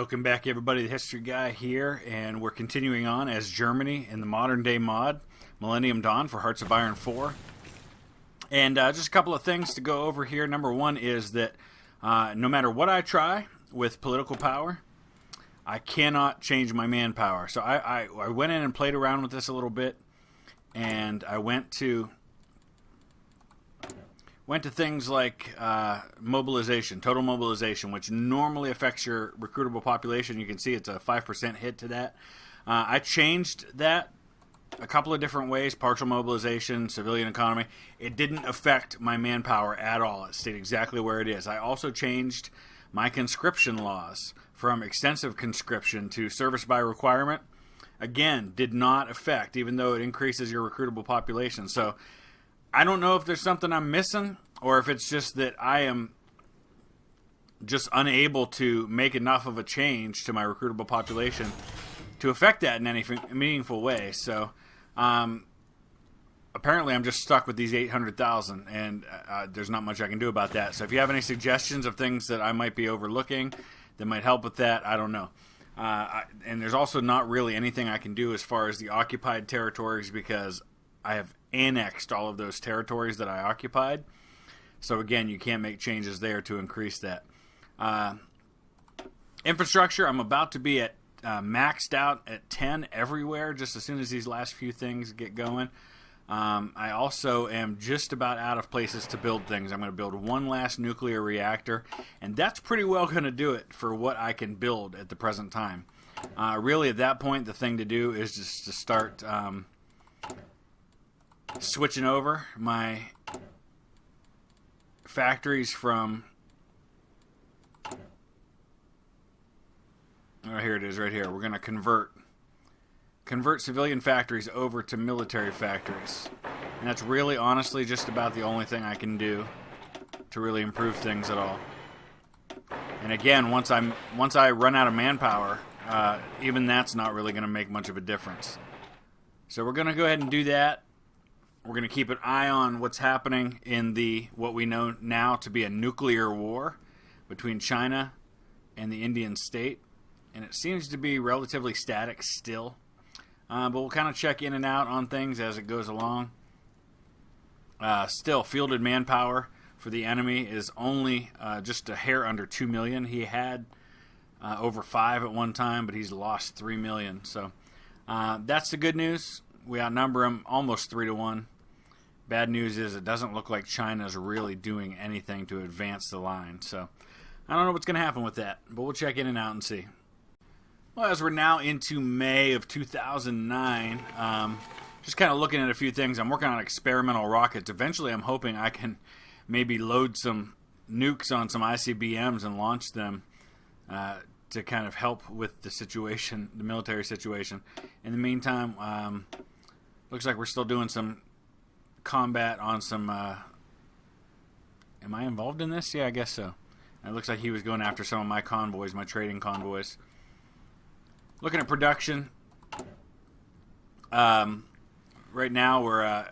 Welcome back, everybody. The History Guy here, and we're continuing on as Germany in the modern day mod, Millennium Dawn for Hearts of Iron 4. And just a couple of things to go over here. Number one is that no matter what I try with political power, I cannot change my manpower. So I went in and played around with this a little bit, and I went to things like mobilization, total mobilization, which normally affects your recruitable population. You can see it's a 5% hit to that. I changed that a couple of different ways, partial mobilization, civilian economy. It didn't affect my manpower at all. It stayed exactly where it is. I also changed my conscription laws from extensive conscription to service by requirement. Again, did not affect, even though it increases your recruitable population. So I don't know if there's something I'm missing or if it's just that I am just unable to make enough of a change to my recruitable population to affect that in any meaningful way. So apparently I'm just stuck with these 800,000, and there's not much I can do about that. So if you have any suggestions of things that I might be overlooking that might help with that, I don't know. And there's also not really anything I can do as far as the occupied territories, because I have annexed all of those territories that I occupied. So again, you can't make changes there to increase that. Infrastructure, I'm about to be at maxed out at 10 everywhere just as soon as these last few things get going. I also am just about out of places to build things. I'm going to build one last nuclear reactor, and that's pretty well going to do it for what I can build at the present time. Really, at that point, the thing to do is just to start switching over my factories from... Oh, here it is right here. We're going to convert civilian factories over to military factories. And that's really, honestly, just about the only thing I can do to really improve things at all. And again, once I run out of manpower, even that's not really going to make much of a difference. So we're going to go ahead and do that. We're going to keep an eye on what's happening in what we know now to be a nuclear war between China and the Indian state. And it seems to be relatively static still. But we'll kind of check in and out on things as it goes along. Still, fielded manpower for the enemy is only just a hair under 2 million. He had over 5 at one time, but he's lost 3 million. So that's the good news. We outnumber him almost 3-1. Bad news is it doesn't look like China's really doing anything to advance the line. So I don't know what's going to happen with that, but we'll check in and out and see. Well, as we're now into May of 2009, just kind of looking at a few things. I'm working on experimental rockets. Eventually, I'm hoping I can maybe load some nukes on some ICBMs and launch them to kind of help with the situation, the military situation. In the meantime, looks like we're still doing some combat on some... am I involved in this? Yeah, I guess so. It looks like he was going after some of my convoys, my trading convoys. Looking at production, right now we're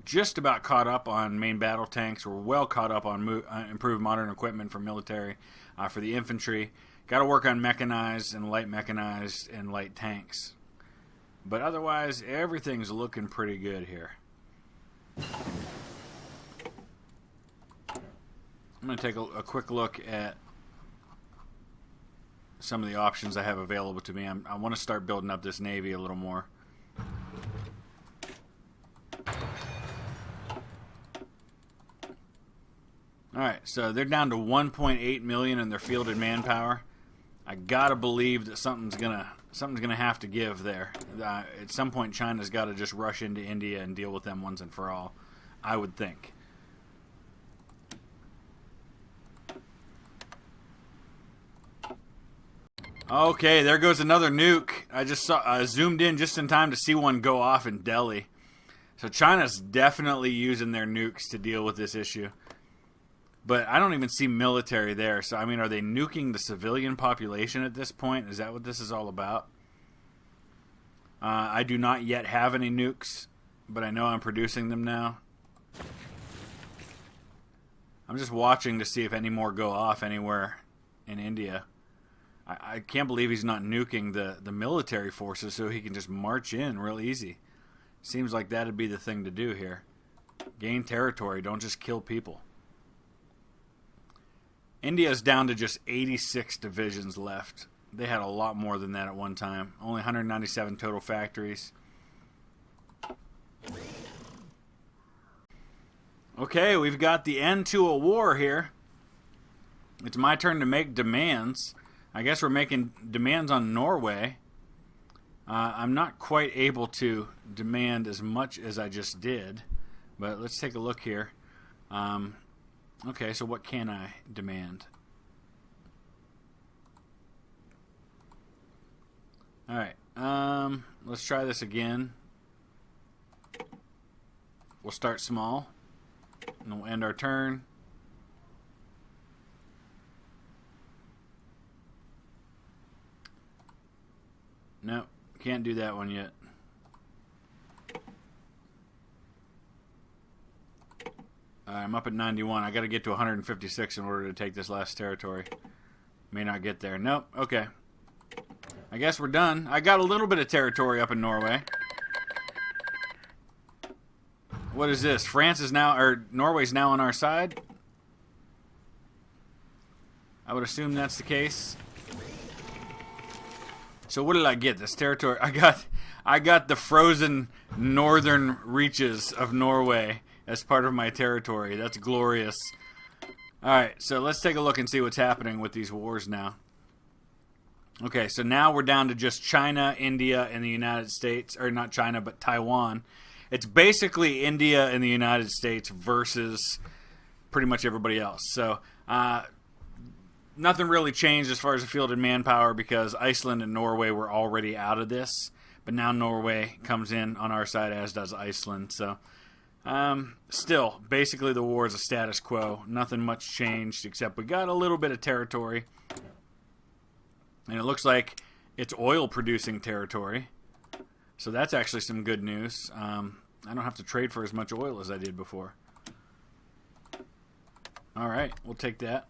just about caught up on main battle tanks. We're well caught up on improved modern equipment for military, for the infantry. Got to work on mechanized and light tanks. But otherwise, everything's looking pretty good here. I'm going to take a quick look at some of the options I have available to me. I want to start building up this Navy a little more. Alright, so they're down to 1.8 million in their fielded manpower. I gotta believe that something's gonna have to give there. At some point, China's got to just rush into India and deal with them once and for all, I would think. Okay, there goes another nuke. I just zoomed in just in time to see one go off in Delhi. So China's definitely using their nukes to deal with this issue. But I don't even see military there. So, I mean, are they nuking the civilian population at this point? Is that what this is all about? I do not yet have any nukes, but I know I'm producing them now. I'm just watching to see if any more go off anywhere in India. I can't believe he's not nuking the military forces so he can just march in real easy. Seems like that'd be the thing to do here. Gain territory, don't just kill people. India's down to just 86 divisions left. They had a lot more than that at one time. Only 197 total factories. Okay, we've got the end to a war here. It's my turn to make demands. I guess we're making demands on Norway. I'm not quite able to demand as much as I just did, but let's take a look here. Okay, so what can I demand? Alright, let's try this again. We'll start small, and we'll end our turn. Nope, can't do that one yet. I'm up at 91. I got to get to 156 in order to take this last territory. May not get there. Nope. Okay. I guess we're done. I got a little bit of territory up in Norway. What is this? France is now, or Norway's now on our side? I would assume that's the case. So what did I get? This territory. I got the frozen northern reaches of Norway as part of my territory. That's glorious. Alright, so let's take a look and see what's happening with these wars now. Okay, so now we're down to just China, India, and the United States. Or not China, but Taiwan. It's basically India and the United States versus pretty much everybody else. So, nothing really changed as far as the fielded manpower because Iceland and Norway were already out of this. But now Norway comes in on our side, as does Iceland. So, still, basically the war is a status quo. Nothing much changed except we got a little bit of territory. And it looks like it's oil producing territory. So that's actually some good news. I don't have to trade for as much oil as I did before. Alright, we'll take that.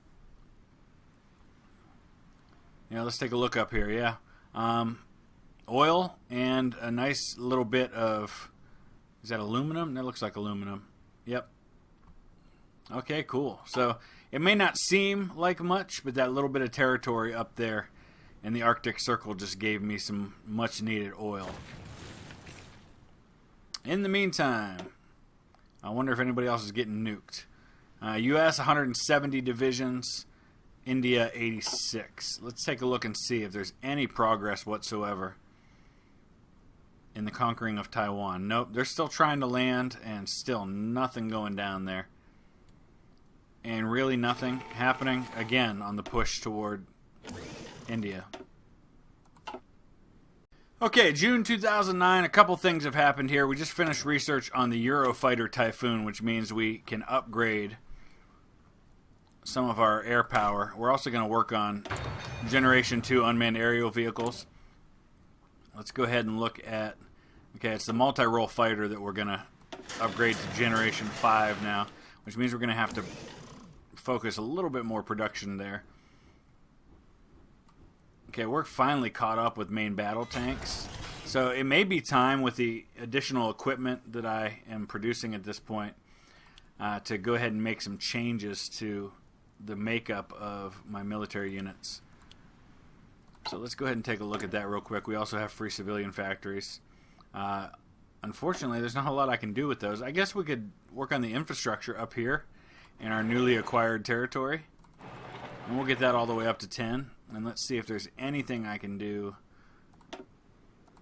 Yeah, let's take a look up here. Yeah. Oil and a nice little bit of... Is that aluminum? That looks like aluminum. Yep. Okay, cool. So it may not seem like much, but that little bit of territory up there in the Arctic Circle just gave me some much needed oil. In the meantime, I wonder if anybody else is getting nuked. U.S. 170 divisions, India 86. Let's take a look and see if there's any progress whatsoever in the conquering of Taiwan. Nope, they're still trying to land and still nothing going down there. And really nothing happening again on the push toward India. Okay, June 2009, a couple things have happened here. We just finished research on the Eurofighter Typhoon, which means we can upgrade some of our air power. We're also going to work on Generation 2 unmanned aerial vehicles. Let's go ahead and look at... Okay, it's the multi-role fighter that we're going to upgrade to Generation 5 now, which means we're going to have to focus a little bit more production there. Okay, we're finally caught up with main battle tanks. So it may be time with the additional equipment that I am producing at this point to go ahead and make some changes to the makeup of my military units. So let's go ahead and take a look at that real quick. We also have free civilian factories. Unfortunately, there's not a lot I can do with those. I guess we could work on the infrastructure up here in our newly acquired territory. And we'll get that all the way up to 10. And let's see if there's anything I can do.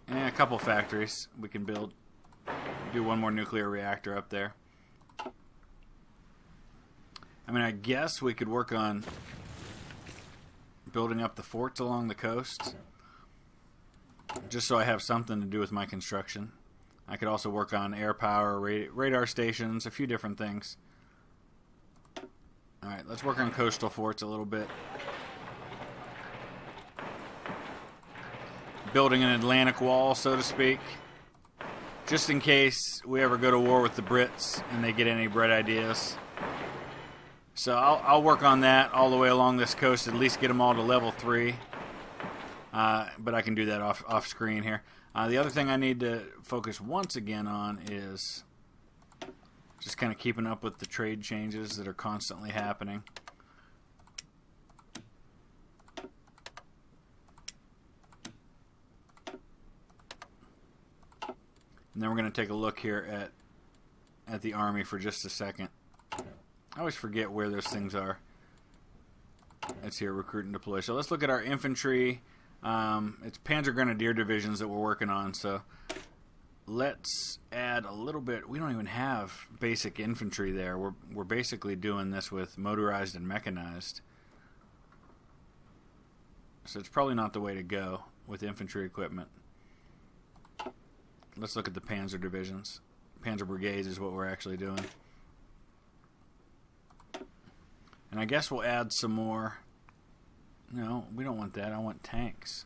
A couple factories we can build. Do one more nuclear reactor up there. I mean, I guess we could work on building up the forts along the coast. Just so I have something to do with my construction. I could also work on air power, radar stations, a few different things. Alright, let's work on coastal forts a little bit. Building an Atlantic wall, so to speak. Just in case we ever go to war with the Brits and they get any bright ideas. So I'll work on that all the way along this coast, at least get them all to level 3. but I can do that off screen here. The other thing I need to focus once again on is just kind of keeping up with the trade changes that are constantly happening. And then we're going to take a look here at the army for just a second. I always forget where those things are. It's here, recruit and deploy. So let's look at our infantry. It's Panzer Grenadier divisions that we're working on. So let's add a little bit. We don't even have basic infantry there. We're basically doing this with motorized and mechanized. So it's probably not the way to go with infantry equipment. Let's look at the Panzer divisions. Panzer brigades is what we're actually doing. And I guess we'll add some more. No, we don't want that. I want tanks.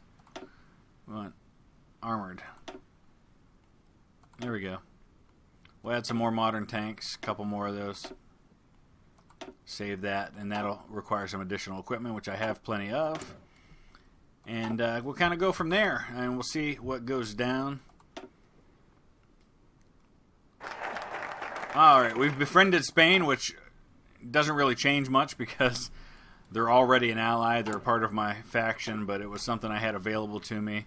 We want armored. There we go. We'll add some more modern tanks. A couple more of those. Save that. And that'll require some additional equipment, which I have plenty of. And we'll kind of go from there. And we'll see what goes down. Alright, we've befriended Spain, which doesn't really change much because they're already an ally. They're a part of my faction, but it was something I had available to me.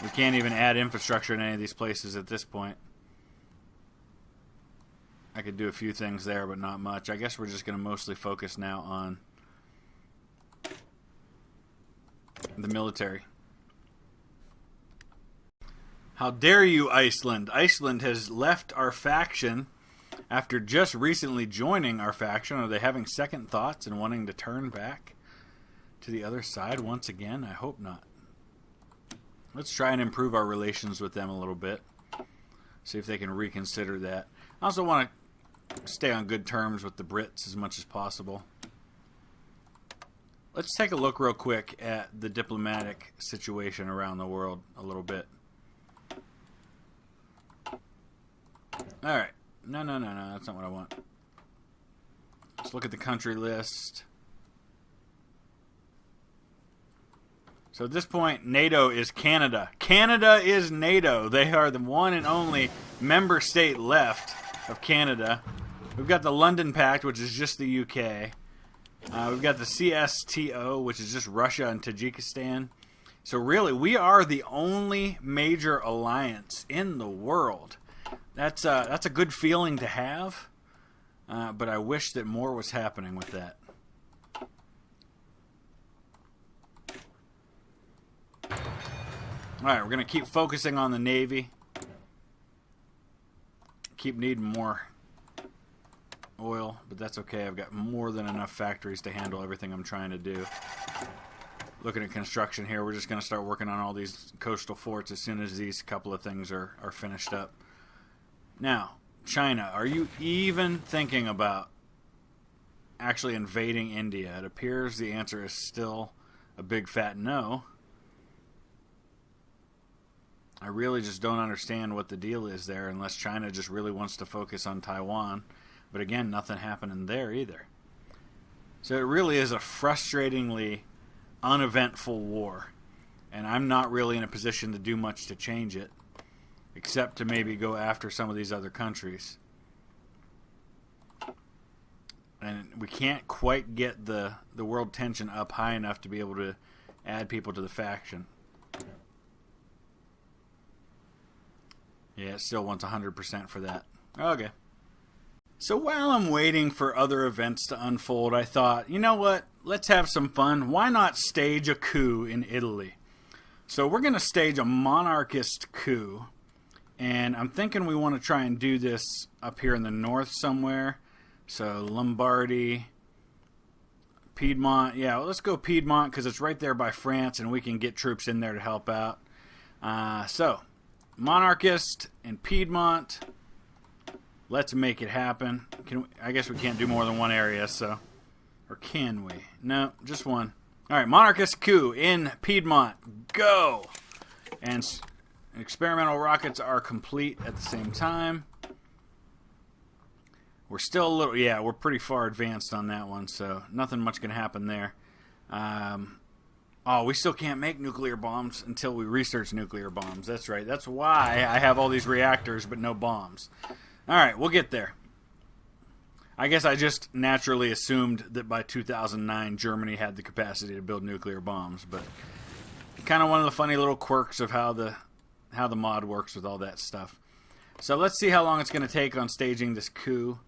We can't even add infrastructure in any of these places at this point. I could do a few things there, but not much. I guess we're just going to mostly focus now on the military. How dare you, Iceland? Iceland has left our faction after just recently joining our faction. Are they having second thoughts and wanting to turn back to the other side once again? I hope not. Let's try and improve our relations with them a little bit. See if they can reconsider that. I also want to stay on good terms with the Brits as much as possible. Let's take a look real quick at the diplomatic situation around the world a little bit. Alright. No, that's not what I want. Let's look at the country list. So at this point, NATO is Canada. Canada is NATO. They are the one and only member state left of Canada. We've got the London Pact, which is just the UK. We've got the CSTO, which is just Russia and Tajikistan. So really, we are the only major alliance in the world. That's a good feeling to have, but I wish that more was happening with that. Alright, we're going to keep focusing on the Navy. Keep needing more oil, but that's okay. I've got more than enough factories to handle everything I'm trying to do. Looking at construction here, we're just going to start working on all these coastal forts as soon as these couple of things are finished up. Now, China, are you even thinking about actually invading India? It appears the answer is still a big fat no. I really just don't understand what the deal is there unless China just really wants to focus on Taiwan. But again, nothing happening there either. So it really is a frustratingly uneventful war. And I'm not really in a position to do much to change it, except to maybe go after some of these other countries. And we can't quite get the world tension up high enough to be able to add people to the faction. Yeah, it still wants 100% for that. Okay. So while I'm waiting for other events to unfold, I thought, you know what? Let's have some fun. Why not stage a coup in Italy? So we're going to stage a monarchist coup. And I'm thinking we want to try and do this up here in the north somewhere. So Lombardy, Piedmont. Yeah, well, let's go Piedmont because it's right there by France and we can get troops in there to help out. So, monarchist in Piedmont. Let's make it happen. I guess we can't do more than one area, so. Or can we? No, just one. Alright, monarchist coup in Piedmont. Go! And experimental rockets are complete at the same time. We're still a little, we're pretty far advanced on that one, so nothing much can happen there. Oh, we still can't make nuclear bombs until we research nuclear bombs. That's right. That's why I have all these reactors but no bombs. All right, we'll get there. I guess I just naturally assumed that by 2009 Germany had the capacity to build nuclear bombs, but kind of one of the funny little quirks of how the mod works with all that stuff. So let's see how long it's going to take on staging this coup.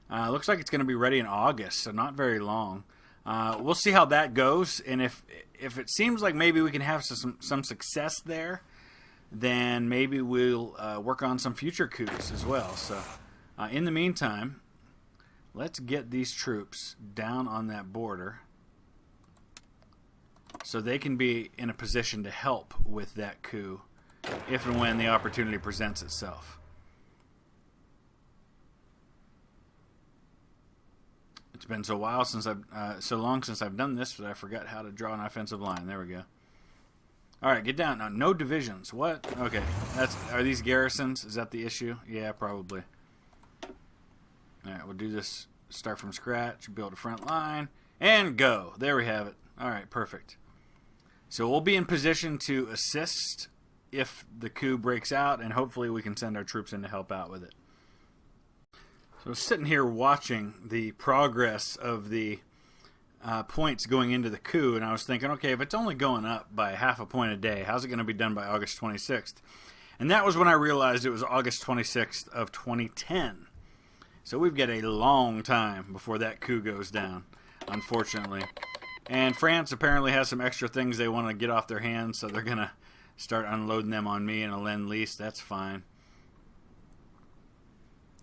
Looks like it's going to be ready in August, so not very long. We'll see how that goes, and if it seems like maybe we can have some success there, then maybe we'll work on some future coups as well. So in the meantime, let's get these troops down on that border so they can be in a position to help with that coup if and when the opportunity presents itself. It's been so long since I've done this that I forgot how to draw an offensive line. There we go. All right, get down now. No divisions. What? Okay, are these garrisons? Is that the issue? Yeah, probably. All right, we'll do this. Start from scratch. Build a front line and go. There we have it. All right, perfect. So we'll be in position to assist if the coup breaks out, and hopefully we can send our troops in to help out with it. So I was sitting here watching the progress of the points going into the coup, and I was thinking, okay, if it's only going up by half a point a day, how's it going to be done by August 26th? And that was when I realized it was August 26th of 2010. So we've got a long time before that coup goes down, unfortunately. And France apparently has some extra things they want to get off their hands, so they're going to start unloading them on me in a Lend-Lease. That's fine.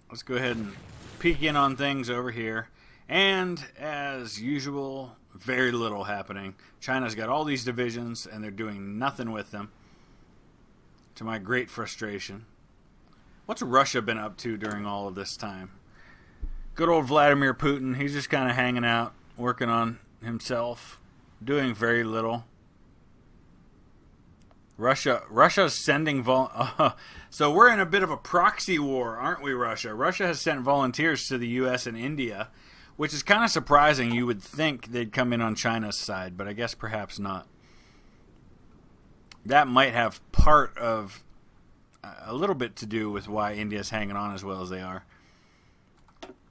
Let's go ahead and peek in on things over here. And, as usual, very little happening. China's got all these divisions, and they're doing nothing with them, to my great frustration. What's Russia been up to during all of this time? Good old Vladimir Putin, he's just kind of hanging out, working on himself, doing very little. Russia's sending so we're in a bit of a proxy war, aren't we, Russia? Russia has sent volunteers to the U.S. and India, which is kind of surprising. You would think they'd come in on China's side, but I guess perhaps not. That might have part of a little bit to do with why India's hanging on as well as they are.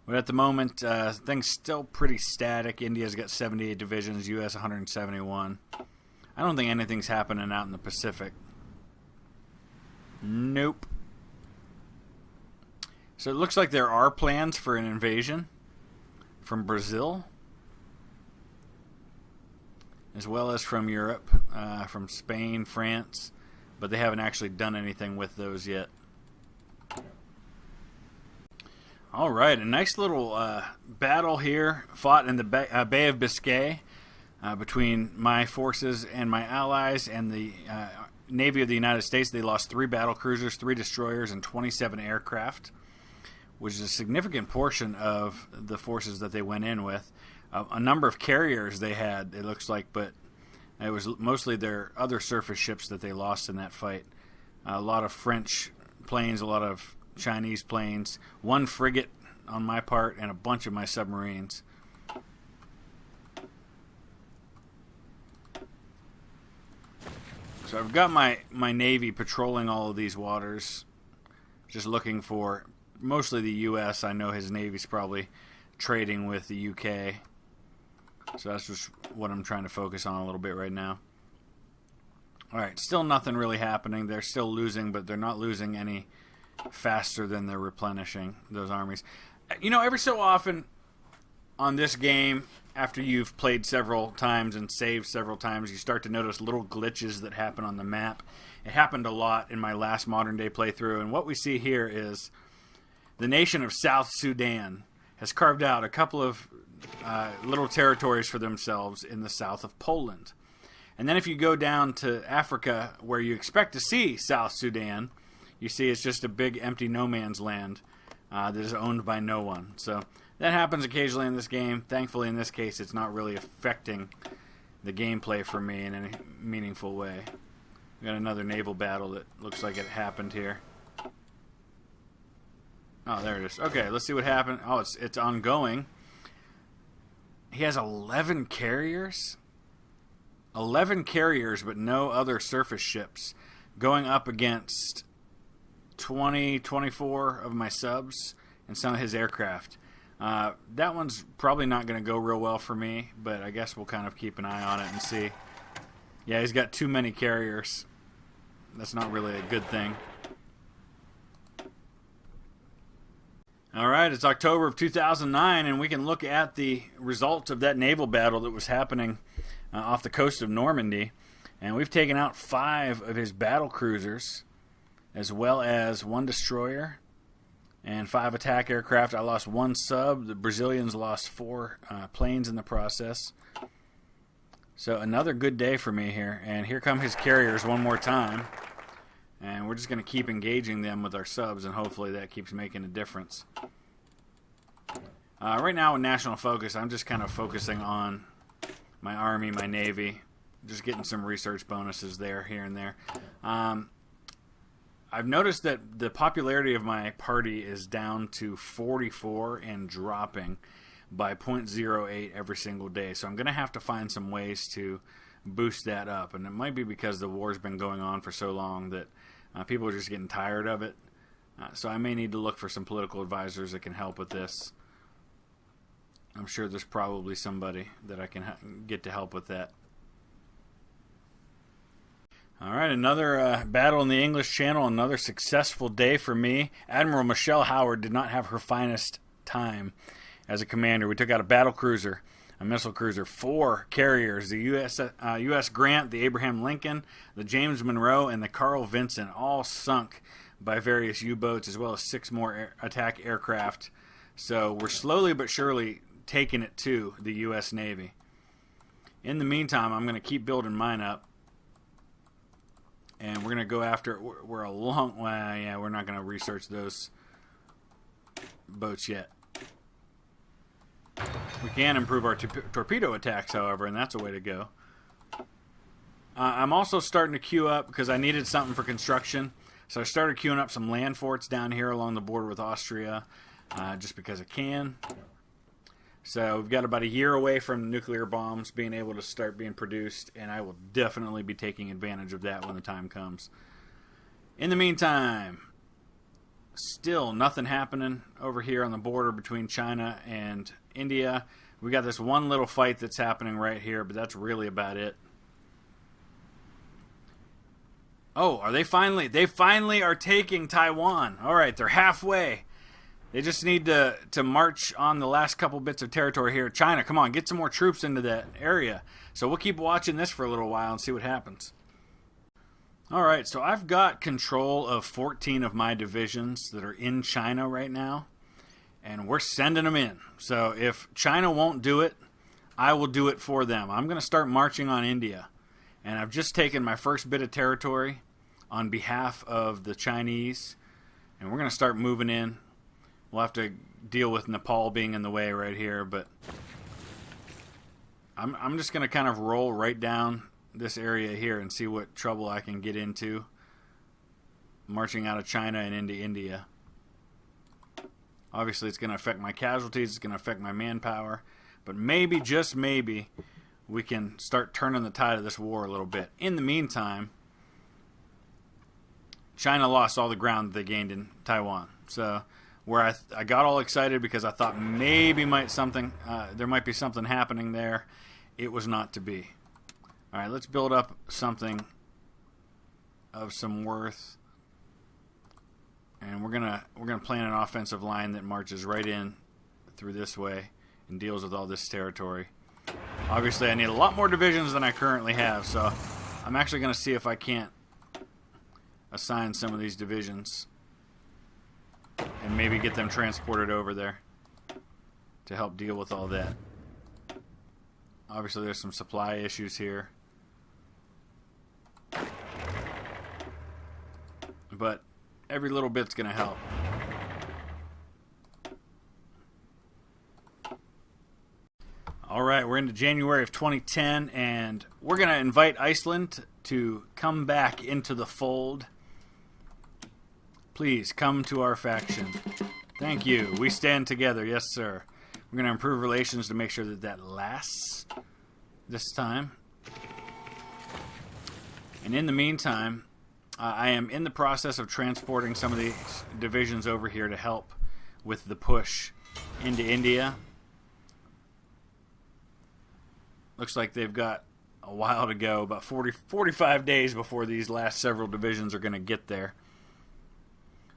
But at the moment, things still pretty static. India's got 78 divisions, U.S. 171. I don't think anything's happening out in the Pacific. Nope. So it looks like there are plans for an invasion from Brazil, as well as from Europe, from Spain, France, but they haven't actually done anything with those yet. All right, a nice little battle here fought in the Bay of Biscay between my forces and my allies and the Navy of the United States. They lost 3 battle cruisers, 3 destroyers, and 27 aircraft, which is a significant portion of the forces that they went in with. A number of carriers they had, it looks like, but it was mostly their other surface ships that they lost in that fight. A lot of French planes, a lot of Chinese planes, 1 frigate on my part, and a bunch of my submarines. So I've got my Navy patrolling all of these waters, just looking for mostly the U.S. I know his Navy's probably trading with the U.K., so that's just what I'm trying to focus on a little bit right now. Alright, still nothing really happening. They're still losing, but they're not losing any faster than they're replenishing those armies. You know, every so often on this game, after you've played several times and saved several times, you start to notice little glitches that happen on the map. It happened a lot in my last modern day playthrough, and what we see here is the nation of South Sudan has carved out a couple of little territories for themselves in the south of Poland. And then if you go down to Africa, where you expect to see South Sudan, you see it's just a big empty no man's land that is owned by no one. So that happens occasionally in this game. Thankfully, in this case, it's not really affecting the gameplay for me in any meaningful way. We got another naval battle that looks like it happened here. Oh, there it is. Okay, let's see what happened. Oh, it's ongoing. He has 11 carriers. 11 carriers, but no other surface ships, going up against 24 of my subs and some of his aircraft. That one's probably not going to go real well for me, but I guess we'll kind of keep an eye on it and see. Yeah, he's got too many carriers. That's not really a good thing. Alright, it's October of 2009, and we can look at the results of that naval battle that was happening off the coast of Normandy. And we've taken out 5 of his battle cruisers, as well as 1 destroyer and 5 attack aircraft. I lost 1 sub. The Brazilians lost 4 planes in the process. So another good day for me here. And here come his carriers one more time. And we're just going to keep engaging them with our subs, and hopefully that keeps making a difference. Right now with National Focus, I'm just kind of focusing on my Army, my Navy, just getting some research bonuses there, here and there. I've noticed that the popularity of my party is down to 44 and dropping by 0.08 every single day. So I'm going to have to find some ways to boost that up. And it might be because the war's been going on for so long that people are just getting tired of it. So I may need to look for some political advisors that can help with this. I'm sure there's probably somebody that I can get to help with that. Alright, another battle in the English Channel, another successful day for me. Admiral Michelle Howard did not have her finest time as a commander. We took out a battle cruiser, a missile cruiser, 4 carriers, the U.S. Grant, the Abraham Lincoln, the James Monroe, and the Carl Vinson, all sunk by various U-boats, as well as 6 more attack aircraft. So we're slowly but surely taking it to the U.S. Navy. In the meantime, I'm going to keep building mine up. And we're going to go after, we're a long, well, yeah, we're not going to research those boats yet. We can improve our torpedo attacks, however, and that's a way to go. I'm also starting to queue up because I needed something for construction. So I started queuing up some land forts down here along the border with Austria, just because I can. So we've got about a year away from nuclear bombs being able to start being produced, and I will definitely be taking advantage of that when the time comes. In the meantime, still nothing happening over here on the border between China and India. We got this one little fight that's happening right here, but that's really about it. Oh, are they finally? They finally are taking Taiwan. All right, they're halfway. They just need to march on the last couple bits of territory here. China, come on, get some more troops into that area. So we'll keep watching this for a little while and see what happens. Alright, so I've got control of 14 of my divisions that are in China right now. And we're sending them in. So if China won't do it, I will do it for them. I'm going to start marching on India. And I've just taken my first bit of territory on behalf of the Chinese. And we're going to start moving in. We'll have to deal with Nepal being in the way right here, but I'm just going to kind of roll right down this area here and see what trouble I can get into marching out of China and into India. Obviously, it's going to affect my casualties, it's going to affect my manpower, but maybe, just maybe, we can start turning the tide of this war a little bit. In the meantime, China lost all the ground that they gained in Taiwan, so where I got all excited because I thought maybe there might be something happening there. It was not to be. All right, let's build up something of some worth, and we're gonna plan an offensive line that marches right in through this way and deals with all this territory. Obviously, I need a lot more divisions than I currently have, so I'm actually gonna see if I can't assign some of these divisions and maybe get them transported over there to help deal with all that. Obviously, there's some supply issues here. But every little bit's going to help. Alright, we're into January of 2010, and we're going to invite Iceland to come back into the fold. Please come to our faction. Thank you. We stand together. Yes, sir. We're going to improve relations to make sure that that lasts this time. And in the meantime, I am in the process of transporting some of these divisions over here to help with the push into India. Looks like they've got a while to go, about 45 days before these last several divisions are going to get there.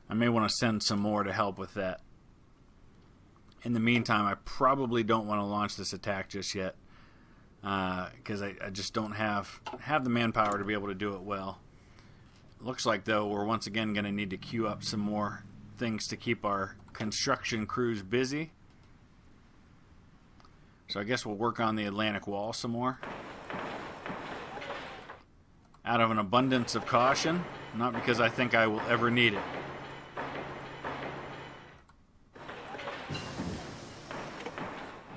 I may want to send some more to help with that. In the meantime, I probably don't want to launch this attack just yet, because I just don't have the manpower to be able to do it well. Looks like, though, we're once again going to need to queue up some more things to keep our construction crews busy. So I guess we'll work on the Atlantic Wall some more. Out of an abundance of caution, not because I think I will ever need it.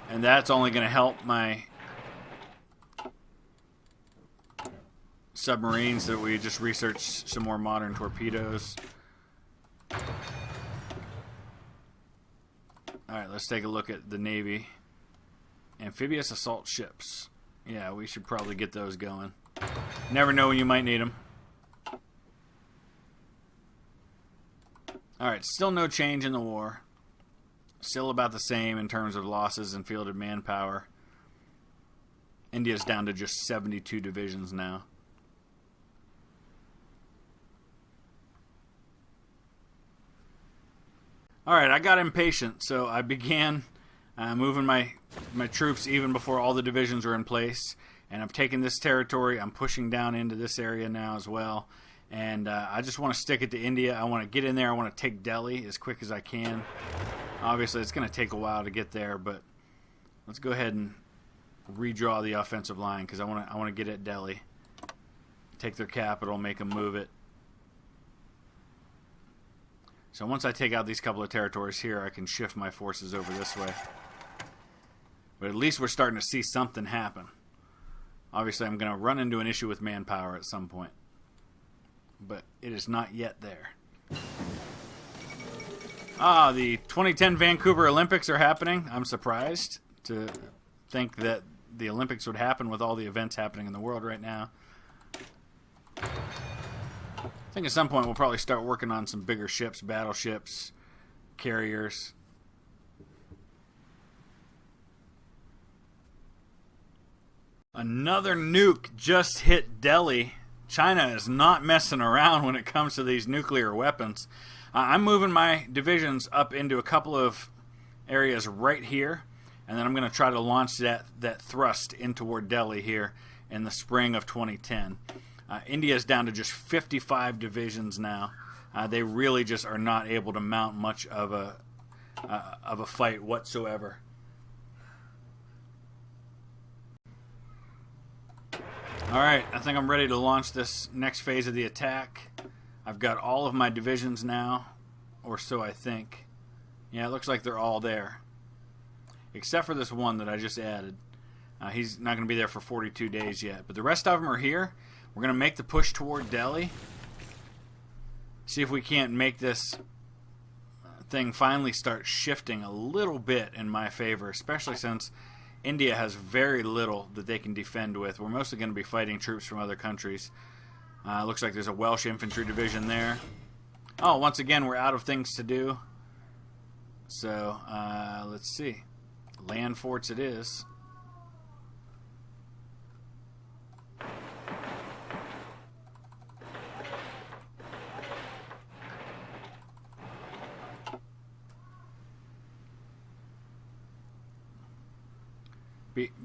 And that's only going to help my submarines that we just researched some more modern torpedoes. Alright, let's take a look at the Navy. Amphibious assault ships. Yeah, we should probably get those going. Never know when you might need them. Alright, still no change in the war. Still about the same in terms of losses and fielded manpower. India's down to just 72 divisions now. Alright, I got impatient, so I began moving my troops even before all the divisions were in place. And I've taken this territory. I'm pushing down into this area now as well. And I just want to stick it to India. I want to get in there. I want to take Delhi as quick as I can. Obviously, it's going to take a while to get there, but let's go ahead and redraw the offensive line because I want to get at Delhi. Take their capital, make them move it. So once I take out these couple of territories here, I can shift my forces over this way. But at least we're starting to see something happen. Obviously, I'm going to run into an issue with manpower at some point. But it is not yet there. The 2010 Vancouver Olympics are happening. I'm surprised to think that the Olympics would happen with all the events happening in the world right now. I think at some point we'll probably start working on some bigger ships, battleships, carriers. Another nuke just hit Delhi. China is not messing around when it comes to these nuclear weapons. I'm moving my divisions up into a couple of areas right here, and then I'm going to try to launch that thrust in toward Delhi here in the spring of 2010. India is down to just 55 divisions now. They really just are not able to mount much of a fight whatsoever. Alright, I think I'm ready to launch this next phase of the attack. I've got all of my divisions now, or so I think. Yeah, it looks like they're all there. Except for this one that I just added. He's not going to be there for 42 days yet. But the rest of them are here. We're going to make the push toward Delhi. See if we can't make this thing finally start shifting a little bit in my favor, especially since India has very little that they can defend with. We're mostly going to be fighting troops from other countries. Looks like there's a Welsh infantry division there. Oh, once again, we're out of things to do. So, let's see. Land forts it is.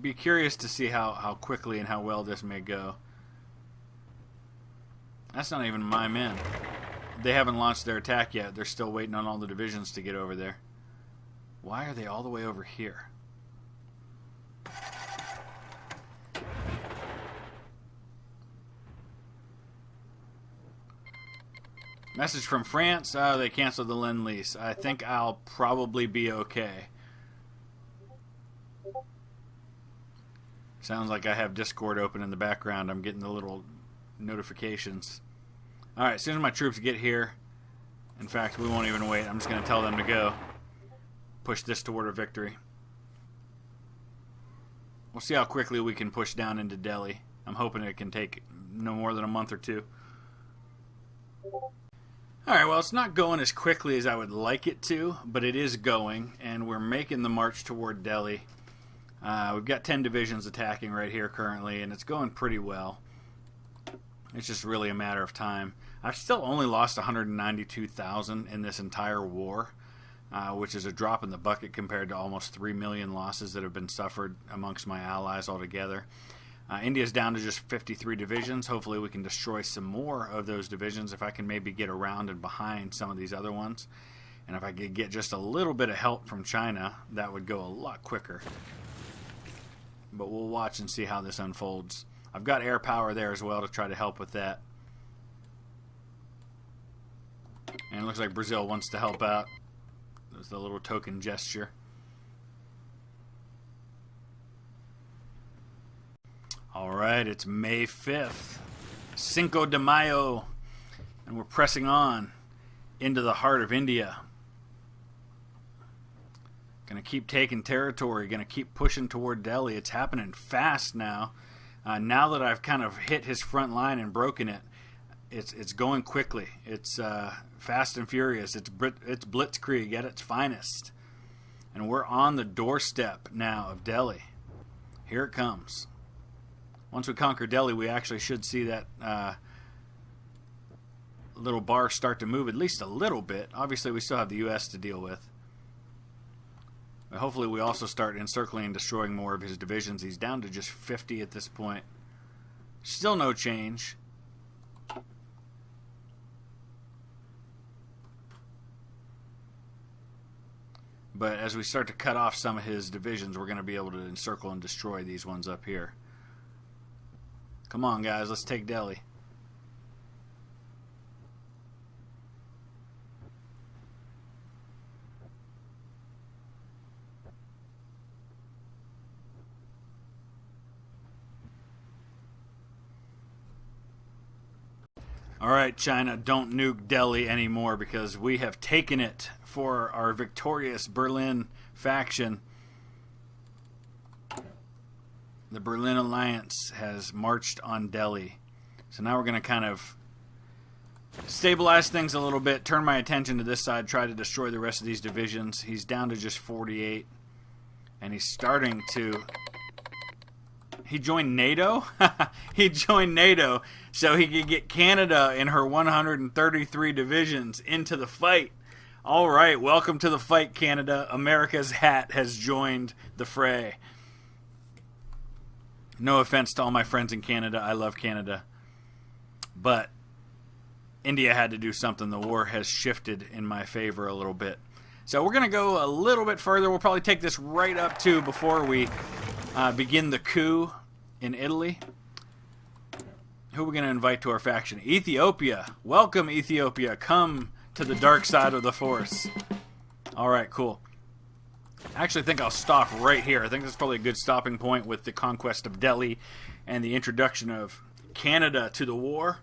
Be curious to see how quickly and how well this may go. That's not even my men. They haven't launched their attack yet. They're still waiting on all the divisions to get over there. Why are they all the way over here? Message from France. Oh, they canceled the Lend-Lease. I think I'll probably be okay. Sounds like I have Discord open in the background. I'm getting the little notifications. Alright, as soon as my troops get here, in fact, we won't even wait. I'm just going to tell them to go. Push this toward a victory. We'll see how quickly we can push down into Delhi. I'm hoping it can take no more than a month or two. Alright, well, it's not going as quickly as I would like it to, but it is going, and we're making the march toward Delhi. We've got 10 divisions attacking right here currently, and it's going pretty well. It's just really a matter of time. I've still only lost 192,000 in this entire war, which is a drop in the bucket compared to almost 3 million losses that have been suffered amongst my allies altogether. India's down to just 53 divisions. Hopefully we can destroy some more of those divisions if I can maybe get around and behind some of these other ones. And if I could get just a little bit of help from China, that would go a lot quicker. But we'll watch and see how this unfolds. I've got air power there as well to try to help with that. And it looks like Brazil wants to help out. There's the little token gesture. Alright, it's May 5th. Cinco de Mayo. And we're pressing on into the heart of India. Gonna keep taking territory. Gonna keep pushing toward Delhi. It's happening fast now. Now that I've kind of hit his front line and broken it, it's going quickly. It's fast and furious. It's blitzkrieg at its finest. And we're on the doorstep now of Delhi. Here it comes. Once we conquer Delhi, we actually should see that little bar start to move at least a little bit. Obviously, we still have the U.S. to deal with. But hopefully, we also start encircling and destroying more of his divisions. He's down to just 50 at this point. Still no change. But as we start to cut off some of his divisions, we're going to be able to encircle and destroy these ones up here. Come on, guys, let's take Delhi. All right, China, don't nuke Delhi anymore because we have taken it for our victorious Berlin faction. The Berlin Alliance has marched on Delhi. So now we're going to kind of stabilize things a little bit, turn my attention to this side, try to destroy the rest of these divisions. He's down to just 48. And he's starting to... He joined NATO? He joined NATO so he could get Canada in her 133 divisions into the fight. All right, welcome to the fight, Canada. America's hat has joined the fray. No offense to all my friends in Canada. I love Canada. But India had to do something. The war has shifted in my favor a little bit. So we're going to go a little bit further. We'll probably take this right up to before we begin the coup in Italy. Who are we going to invite to our faction? Ethiopia. Welcome, Ethiopia. Come to the dark side of the Force. All right, cool. I actually think I'll stop right here. I think that's probably a good stopping point with the conquest of Delhi and the introduction of Canada to the war.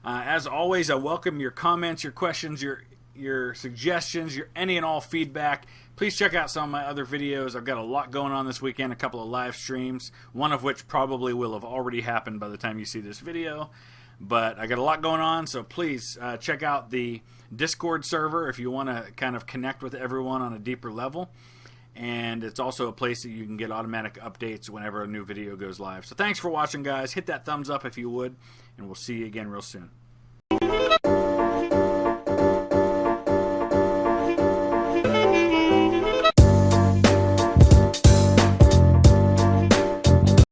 As always, I welcome your comments, your questions, your suggestions, your any and all feedback. Please check out some of my other videos. I've got a lot going on this weekend, a couple of live streams, one of which probably will have already happened by the time you see this video. But I got a lot going on, so please check out the Discord server if you want to kind of connect with everyone on a deeper level. And it's also a place that you can get automatic updates whenever a new video goes live. So thanks for watching, guys. Hit that thumbs up if you would, and we'll see you again real soon.